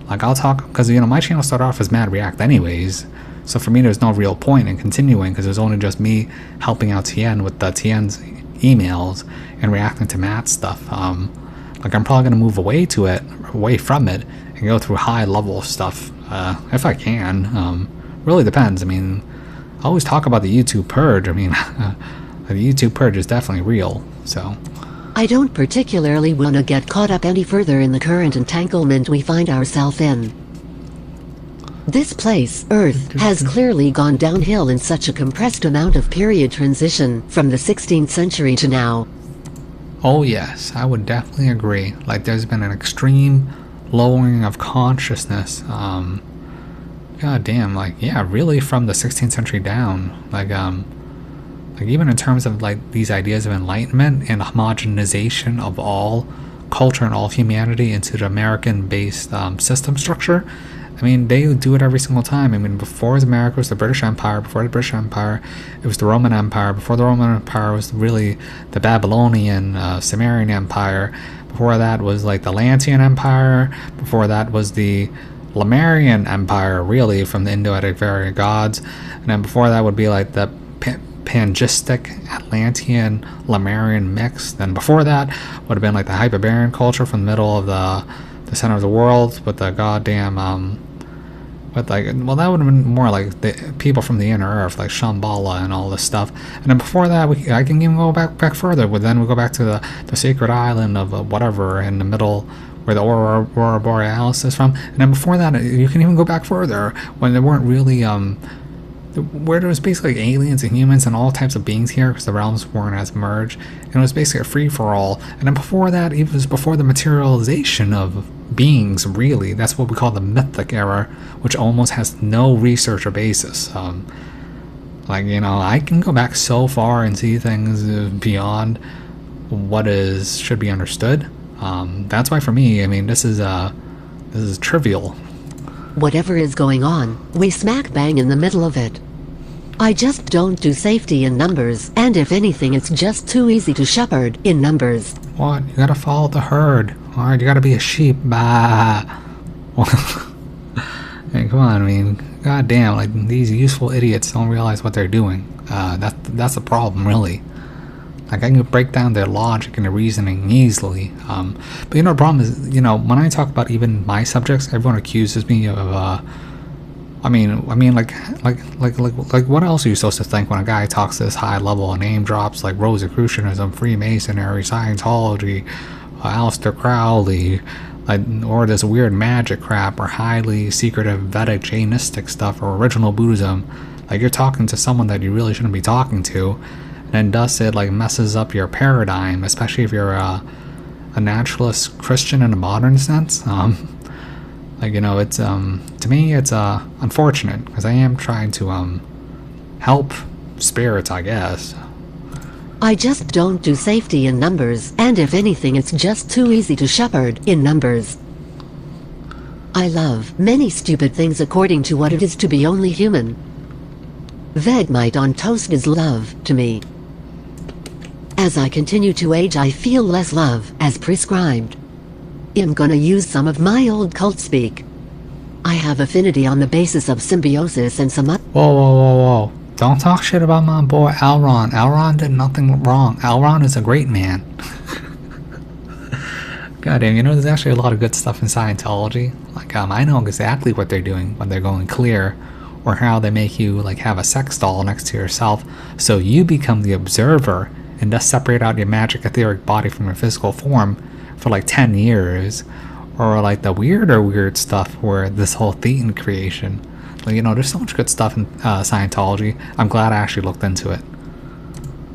Like, I'll talk, because, you know, my channel started off as Mad React anyways, so for me there's no real point in continuing, because there's only just me helping out Tien with the Tien's emails and reacting to Matt's stuff. Like, I'm probably going to move away from it, and go through high-level stuff, if I can. Really depends. I mean, I always talk about the YouTube purge. I mean, the YouTube purge is definitely real, so... I don't particularly want to get caught up any further in the current entanglement we find ourselves in. This place, Earth, has clearly gone downhill in such a compressed amount of period transition from the 16th century to now. Oh yes, I would definitely agree. Like, there's been an extreme lowering of consciousness. God damn, like, yeah, really from the 16th century down. Like even in terms of like these ideas of enlightenment and homogenization of all culture and all humanity into the American-based system structure. I mean, they do it every single time. I mean, before America was the British Empire. Before the British Empire, it was the Roman Empire. Before the Roman Empire was really the Babylonian, Sumerian Empire. Before that was like the Atlantean Empire. Before that was the Lemurian Empire, really, from the Indo-Aryan variant gods. And then before that would be like the Pangistic Atlantean Lemurian mix. Then before that would have been like the Hyperborean culture from the middle of the center of the world with the goddamn with like, well, that would have been more like the people from the inner earth, like Shambhala and all this stuff. And then before that, I can even go back further. But then we go back to the sacred island of whatever in the middle, where the Aurora Borealis is from. And then before that, you can even go back further when there weren't really where there was basically aliens and humans and all types of beings here, because the realms weren't as merged, and it was basically a free-for-all. And then before that, it was before the materialization of beings, really. That's what we call the mythic era, which almost has no research or basis. Like, you know, I can go back so far and see things beyond what should be understood. That's why for me, I mean, this is trivial. Whatever is going on, we smack bang in the middle of it. I just don't do safety in numbers, and if anything, it's just too easy to shepherd in numbers. What? You gotta follow the herd. Alright, you gotta be a sheep. Bah. Hey, come on, I mean, goddamn, like, these useful idiots don't realize what they're doing. That's the problem, really. Like, I can break down their logic and their reasoning easily. But you know, the problem is, you know, when I talk about even my subjects, everyone accuses me of, I mean, like, what else are you supposed to think when a guy talks this high level and name drops like Rosicrucianism, Freemasonry, Scientology, Aleister Crowley, like, or this weird magic crap, or highly secretive Vedic Jainistic stuff, or original Buddhism? Like, you're talking to someone that you really shouldn't be talking to. And thus it like messes up your paradigm, especially if you're a naturalist Christian in a modern sense. Like, you know, it's to me it's unfortunate, because I am trying to help spirits, I guess. I just don't do safety in numbers, and if anything, it's just too easy to shepherd in numbers. I love many stupid things according to what it is to be only human. Vegemite on toast is love to me. As I continue to age, I feel less love, as prescribed. I'm gonna use some of my old cult speak. I have affinity on the basis of symbiosis and some other— Whoa. Don't talk shit about my boy Elron. Elron did nothing wrong. Elron is a great man. Goddamn, you know, there's actually a lot of good stuff in Scientology. Like, I know exactly what they're doing when they're going clear, or how they make you, like, have a sex doll next to yourself, so you become the observer, and thus separate out your magic etheric body from your physical form for like 10 years. Or like the weird stuff where this whole Thetan creation. Like, you know, there's so much good stuff in Scientology. I'm glad I actually looked into it.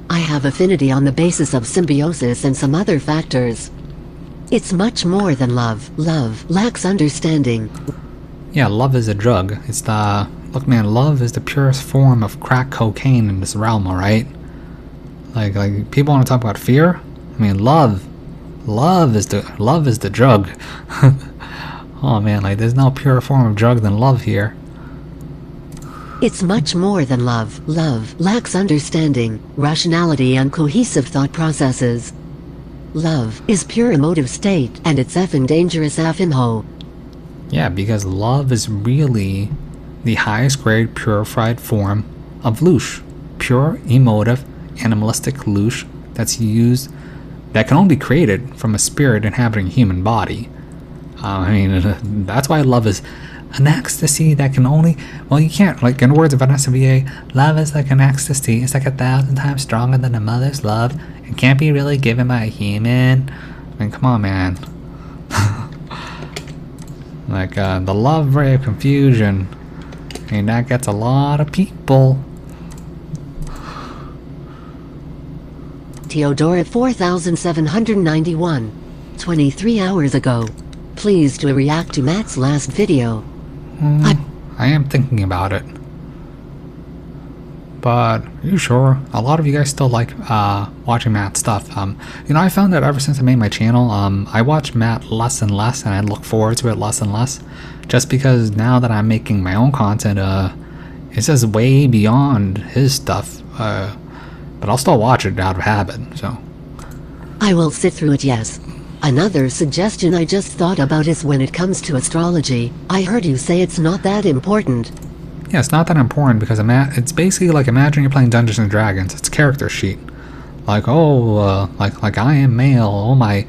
I have affinity on the basis of symbiosis and some other factors. It's much more than love. Love lacks understanding. Yeah, love is a drug. It's the... Look, man, love is the purest form of crack cocaine in this realm, alright? Like people want to talk about fear. I mean, love is the drug. Oh man, like, there's no purer form of drug than love here. It's much more than love. Love lacks understanding, rationality and cohesive thought processes. Love is pure emotive state, and it's effing dangerous effing ho. Yeah, because love is really the highest grade purified form of loosh. Pure, emotive, animalistic loosh that can only be created from a spirit inhabiting a human body. I mean, that's why love is an ecstasy that can only, well, you can't, like in words of Vanessa VA, love is like an ecstasy. It's like 1,000 times stronger than a mother's love. It can't be really given by a human. I mean, come on, man. Like, the love ray of confusion. I mean, that gets a lot of people. Theodora 4791. 23 hours ago. Please to react to Matt's last video. I am thinking about it. But, are you sure? A lot of you guys still like watching Matt's stuff. You know, I found that ever since I made my channel, I watch Matt less and less, and I look forward to it less and less. Just because now that I'm making my own content, it's just way beyond his stuff. But I'll still watch it out of habit, so. I will sit through it, yes. Another suggestion I just thought about is when it comes to astrology, I heard you say it's not that important. Yeah, it's not that important because it's basically like imagine you're playing Dungeons and Dragons. It's a character sheet. Like, oh, like I am male. Oh, my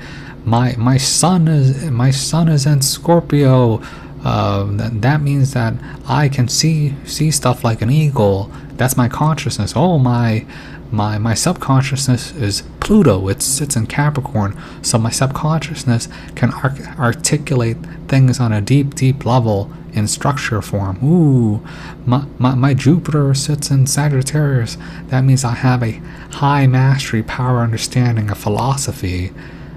sun is in Scorpio. That means that I can see stuff like an eagle. That's my consciousness. Oh, my subconsciousness is Pluto. It sits in Capricorn, so my subconsciousness can articulate things on a deep level in structure form. Ooh, my Jupiter sits in Sagittarius. That means I have a high mastery, power, understanding of philosophy.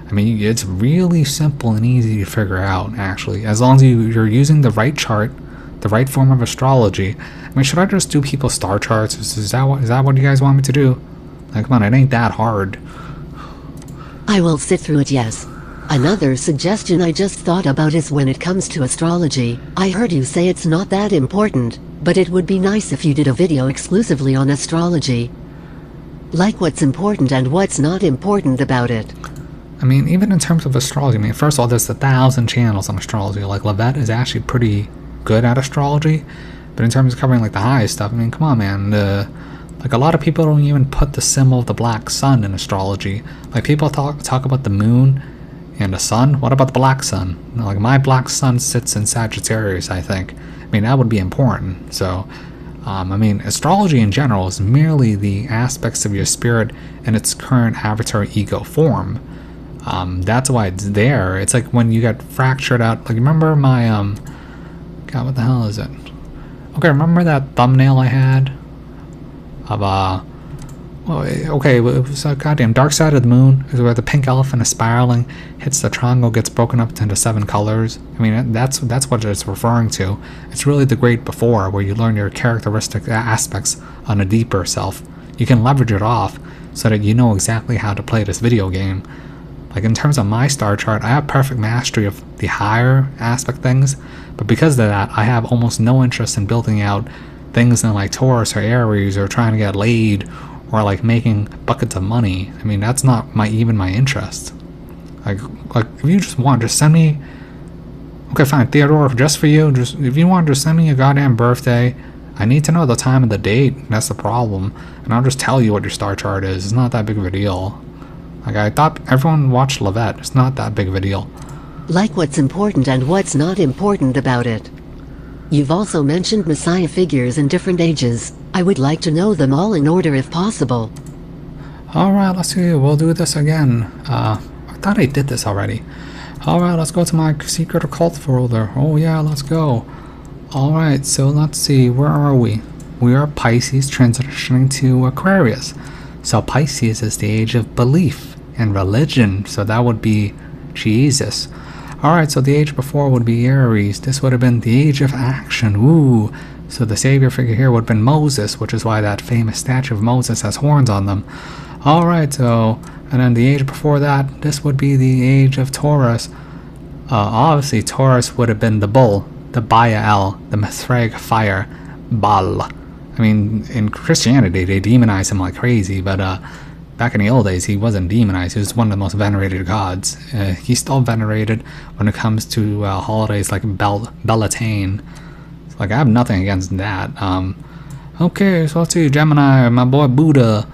I mean, it's really simple and easy to figure out, actually, as long as you're using the right chart, the right form of astrology. I mean, should I just do people's star charts? Is that what you guys want me to do? Like, come on, it ain't that hard. I will sit through it, yes. Another suggestion I just thought about is when it comes to astrology, I heard you say it's not that important, but it would be nice if you did a video exclusively on astrology. Like what's important and what's not important about it. I mean, even in terms of astrology, I mean, first of all, there's 1,000 channels on astrology. Like, Levette is actually pretty good at astrology, but in terms of covering, like, the highest stuff, I mean, come on, man. Like, a lot of people don't even put the symbol of the black sun in astrology. Like, people talk about the moon and the sun. What about the black sun? Like, my black sun sits in Sagittarius, I think. I mean, that would be important. So, I mean, astrology in general is merely the aspects of your spirit in its current avatar ego form. That's why it's there. It's like when you get fractured out. Like, remember my, God, what the hell is it? Okay, remember that thumbnail I had? Of, well, okay, it was a goddamn Dark Side of the Moon, is where the pink elephant is spiraling, hits the triangle, gets broken up into 7 colors. I mean, that's what it's referring to. It's really the Great Before, where you learn your characteristic aspects on a deeper self. You can leverage it off so that you know exactly how to play this video game. Like, in terms of my star chart, I have perfect mastery of the higher aspect things, but because of that, I have almost no interest in building out things in like Taurus or Aries or trying to get laid or like making buckets of money. I mean, that's not even my interest. Like if you just want, just send me. Okay, fine, Theodore, just for you. Just if you want, just send me your goddamn birthday. I need to know the time and the date. That's the problem, and I'll just tell you what your star chart is. It's not that big of a deal. Like, I thought everyone watched Levette. It's not that big of a deal. Like what's important and what's not important about it. You've also mentioned Messiah figures in different ages. I would like to know them all in order if possible. Alright, let's see. We'll do this again. I thought I did this already. Alright, let's go to my secret occult folder. Oh yeah, let's go. Alright, so let's see. Where are we? We are Pisces transitioning to Aquarius. So Pisces is the age of belief and religion. So that would be Jesus. Alright, so the age before would be Aries. This would have been the age of action. Ooh. So the savior figure here would have been Moses, which is why that famous statue of Moses has horns on them. Alright, so, and then the age before that, this would be the age of Taurus. Obviously, Taurus would have been the bull, the Baal, the Mithraic fire, Baal. I mean, in Christianity, they demonize him like crazy, but back in the old days, he wasn't demonized. He was one of the most venerated gods. He's still venerated when it comes to holidays like Beltane. Like, I have nothing against that. Okay, so let's see, Gemini, my boy Buddha.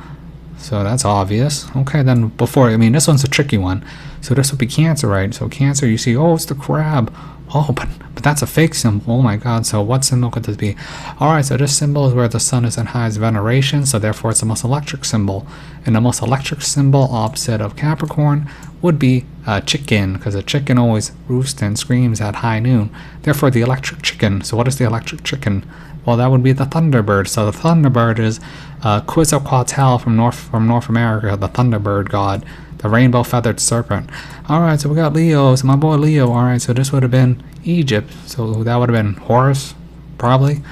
So that's obvious. Okay, then before, I mean, this one's a tricky one. So this would be Cancer, right? So Cancer, you see, oh, it's the crab. Oh, but that's a fake symbol. Oh my god, so what symbol could this be? Alright, so this symbol is where the sun is in highest veneration, so therefore it's the most electric symbol. And the most electric symbol opposite of Capricorn would be chicken, because a chicken always roosts and screams at high noon. Therefore, the electric chicken. So what is the electric chicken? Well, that would be the Thunderbird. So the Thunderbird is Quetzalcoatl from North America, the Thunderbird god, the rainbow feathered serpent. Alright, so we got Leo. So my boy Leo. Alright, so this would have been Egypt. So that would have been Horus, probably.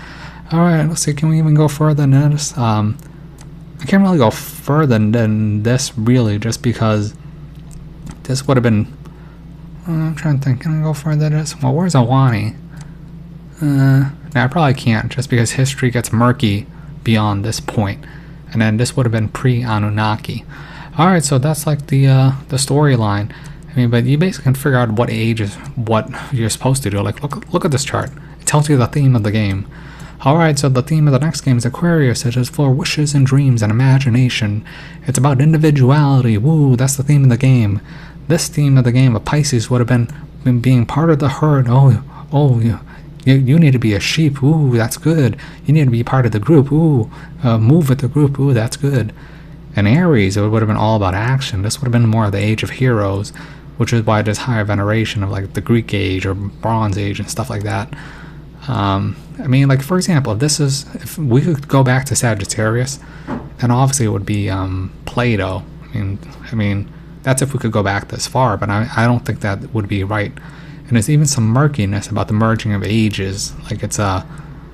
Alright, let's see. Can we even go further than this? I can't really go further than this, really, just because this would have been. I'm trying to think. Can I go further than this? Well, where's Awani? No, I probably can't, just because history gets murky beyond this point. And then this would have been pre-Anunnaki. Alright, so that's like the storyline. I mean, but you basically can figure out what age is what you're supposed to do. Like, look at this chart. It tells you the theme of the game. Alright, so the theme of the next game is Aquarius. It is for wishes and dreams and imagination. It's about individuality. Woo, that's the theme of the game. This theme of the game of Pisces would have been being part of the herd. You need to be a sheep. Ooh, that's good. You need to be part of the group. Ooh, move with the group. Ooh, that's good. And Aries, it would have been all about action. This would have been more of the age of heroes, which is why there's higher veneration of like the Greek age or Bronze Age and stuff like that. I mean, like, for example, if we could go back to Sagittarius, then obviously it would be Plato. I mean, that's if we could go back this far, but I don't think that would be right. And there's even some murkiness about the merging of ages. Like, it's a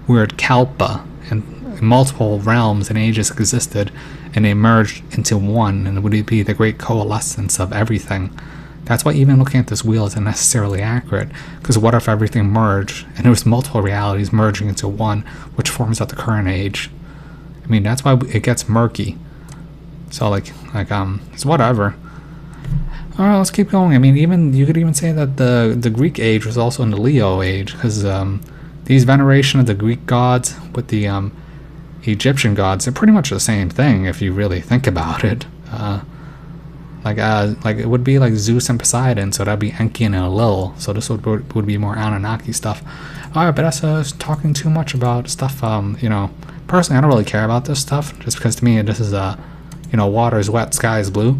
weird kalpa, and multiple realms and ages existed, and they merged into one, and it would be the great coalescence of everything. That's why even looking at this wheel isn't necessarily accurate, because what if everything merged, and there was multiple realities merging into one, which forms out the current age? I mean, that's why it gets murky. So it's whatever. Alright, let's keep going. I mean, you could even say that the Greek age was also in the Leo age, because these veneration of the Greek gods with the Egyptian gods, they're pretty much the same thing if you really think about it. Like it would be like Zeus and Poseidon, so that'd be Enki and Enlil. So this would be more Anunnaki stuff. Alright, but that's talking too much about stuff. Personally, I don't really care about this stuff, just because to me this is water is wet, sky is blue.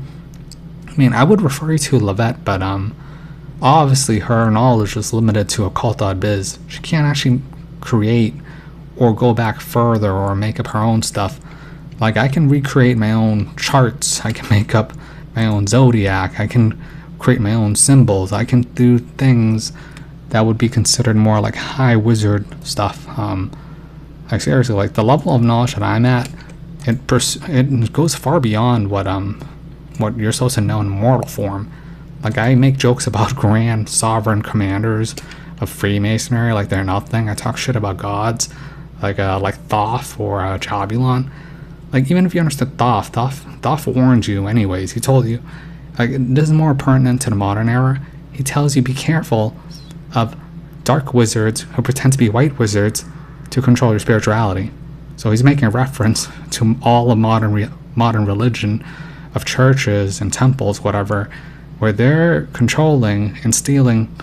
I mean, I would refer you to Levette, but obviously her knowledge is limited to occult.biz. She can't actually create or go back further or make up her own stuff. Like, I can recreate my own charts, I can make up my own zodiac, I can create my own symbols, I can do things that would be considered more like high wizard stuff. Like, seriously, like, the level of knowledge that I'm at, it goes far beyond what you're supposed to know in mortal form. Like, I make jokes about grand sovereign commanders of Freemasonry like they're nothing. I talk shit about gods like Thoth or Jabulon. Like, even if you understood Thoth warned you anyways. He told you, like, this is more pertinent to the modern era. He tells you be careful of dark wizards who pretend to be white wizards to control your spirituality. So he's making a reference to all of modern religion, of churches and temples, whatever, where they're controlling and stealing.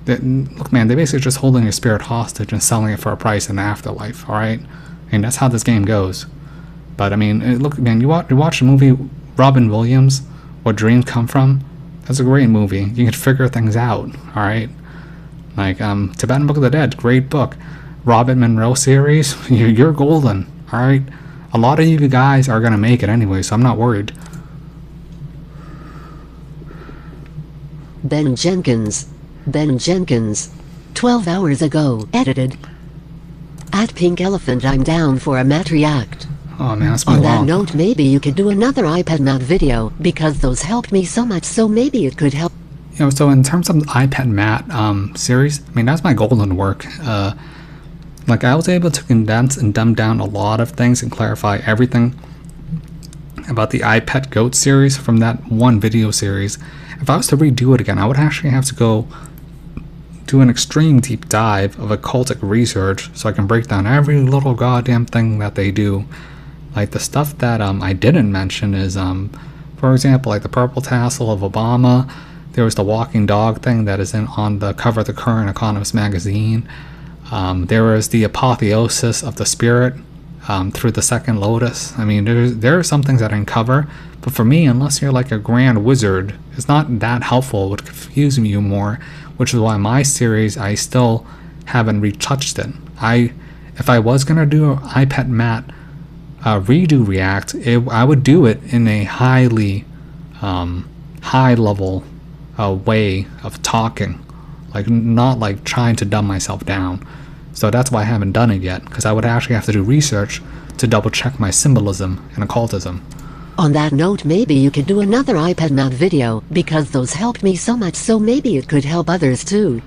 Look, man, they're basically just holding your spirit hostage and selling it for a price in the afterlife, alright? I mean, that's how this game goes. But, I mean, look, man, you watch the movie Robin Williams, What Dreams Come From? That's a great movie. You can figure things out, alright? Like, Tibetan Book of the Dead, great book. Robert Monroe series, you're golden, alright? A lot of you guys are gonna make it anyway, so I'm not worried. Ben Jenkins, 12 hours ago, edited. At Pink Elephant, I'm down for a mat react. Oh man, that's been On that long. note, maybe you could do another iPad mat video, because those helped me so much, so maybe it could help. So in terms of the iPad Mat series, I mean, that's my golden work. Like, I was able to condense and dumb down a lot of things and clarify everything about the I Pet Goat series from that one video series. If I was to redo it again, I would actually have to go do an extreme deep dive of occultic research so I can break down every little goddamn thing that they do. Like, the stuff that I didn't mention is, for example, like the purple tassel of Obama. There was the walking dog thing that is on the cover of the Current Economist magazine. There was the apotheosis of the spirit through the second lotus. I mean, there are some things that I can cover, but for me, unless you're like a grand wizard, it's not that helpful. It would confuse you more, which is why my series, I still haven't retouched it. If I was gonna do an iPet Matt redo React, I would do it in a highly high level way of talking, like not like trying to dumb myself down. So that's why I haven't done it yet, because I would actually have to do research to double check my symbolism and occultism. On that note, maybe you could do another iPad Matt video, because those helped me so much, so maybe it could help others too.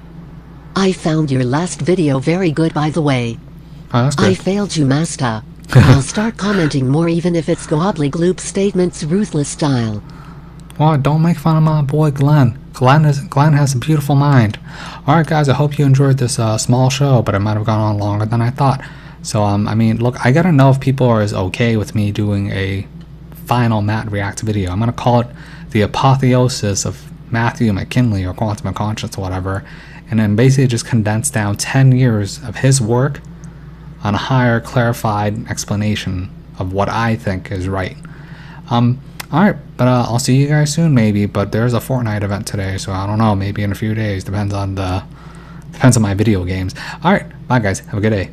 I found your last video very good, by the way. Oh, that's good. I failed you, Master. I'll start commenting more, even if it's godly gloop statements ruthless style. Well, don't make fun of my boy Glenn. Glenn has a beautiful mind. Alright guys, I hope you enjoyed this small show, but it might have gone on longer than I thought. So I mean, look, I gotta know if people are as okay with me doing a final Matt React video. I'm gonna call it the apotheosis of Matthew McKinley, or quantum of conscience, or whatever, and then basically just condense down 10 years of his work on a higher clarified explanation of what I think is right. Alright, but I'll see you guys soon maybe, but there's a Fortnite event today, so I don't know, maybe in a few days, depends on my video games. Alright, bye guys, have a good day.